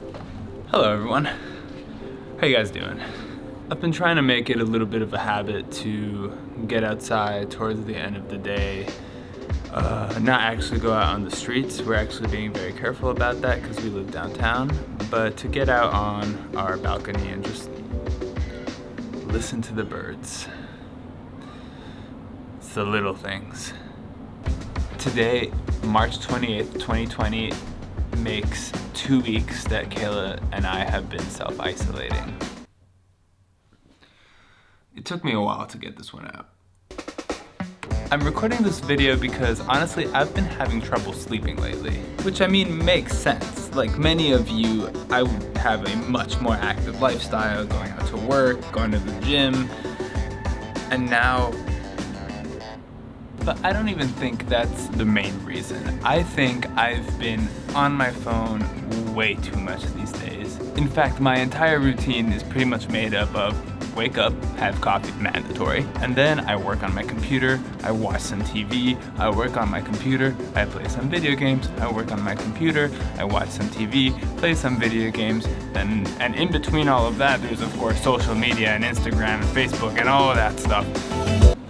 Hello everyone, how you guys doing? I've been trying to make it a little bit of a habit to get outside towards the end of the day, not actually go out on the streets. We're actually being very careful about that because we live downtown, but to get out on our balcony and just listen to the birds. It's the little things. Today, March 28th, 2020, makes 2 weeks that Cayla and I have been self-isolating. It took me a while to get this one out. I'm recording this video because honestly I've been having trouble sleeping lately, which I mean makes sense. Like many of you, I have a much more active lifestyle, going out to work, going to the gym, and now, but I don't even think that's the main reason. I think I've been on my phone way too much these days. In fact, my entire routine is pretty much made up of wake up, have coffee, mandatory, and then I work on my computer, I watch some TV, I work on my computer, I play some video games, I work on my computer, I watch some TV, play some video games, and in between all of that, there's of course social media and Instagram and Facebook and all of that stuff.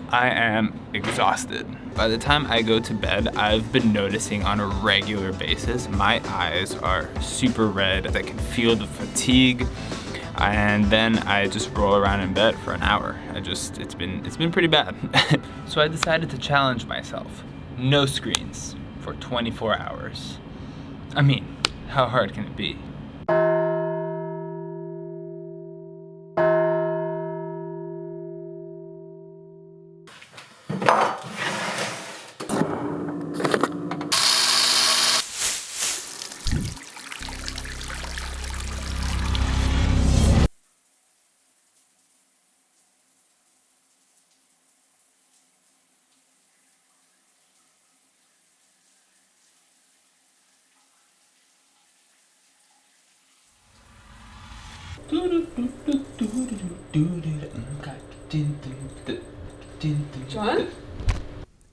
I am exhausted. By the time I go to bed, I've been noticing on a regular basis, my eyes are super red. I can feel the fatigue, and then I just roll around in bed for an hour. It's been pretty bad. So I decided to challenge myself. No screens for 24 hours. I mean, how hard can it be? John?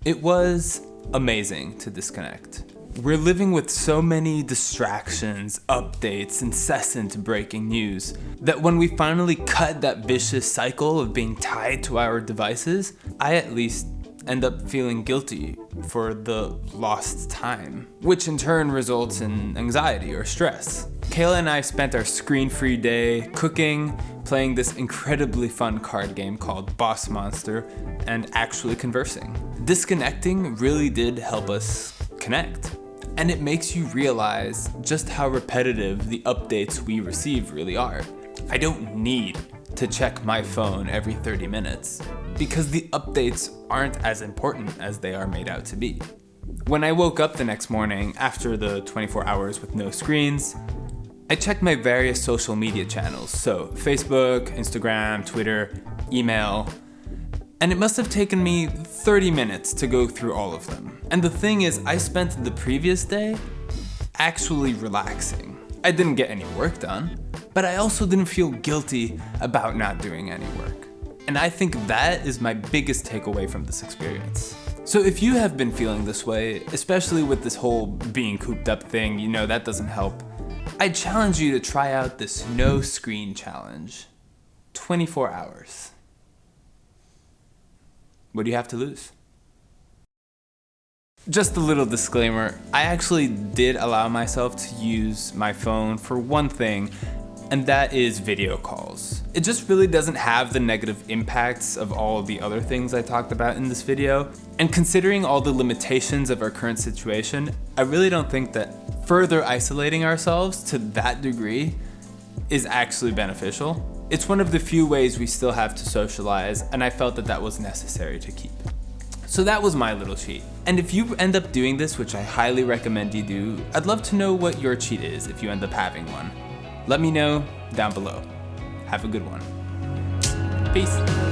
It was amazing to disconnect. We're living with so many distractions, updates, incessant breaking news, that when we finally cut that vicious cycle of being tied to our devices, I at least end up feeling guilty for the lost time, which in turn results in anxiety or stress. Cayla and I spent our screen-free day cooking, playing this incredibly fun card game called Boss Monster, and actually conversing. Disconnecting really did help us connect. And it makes you realize just how repetitive the updates we receive really are. I don't need to check my phone every 30 minutes because the updates aren't as important as they are made out to be. When I woke up the next morning after the 24 hours with no screens, I checked my various social media channels, so Facebook, Instagram, Twitter, email, and it must have taken me 30 minutes to go through all of them. And the thing is, I spent the previous day actually relaxing. I didn't get any work done, but I also didn't feel guilty about not doing any work. And I think that is my biggest takeaway from this experience. So if you have been feeling this way, especially with this whole being cooped up thing, you know that doesn't help, I challenge you to try out this no screen challenge. 24 hours. What do you have to lose? Just a little disclaimer, I actually did allow myself to use my phone for one thing, and that is video calls. It just really doesn't have the negative impacts of all the other things I talked about in this video. And considering all the limitations of our current situation, I really don't think that further isolating ourselves to that degree is actually beneficial. It's one of the few ways we still have to socialize, and I felt that that was necessary to keep. So that was my little cheat. And if you end up doing this, which I highly recommend you do, I'd love to know what your cheat is if you end up having one. Let me know down below. Have a good one. Peace.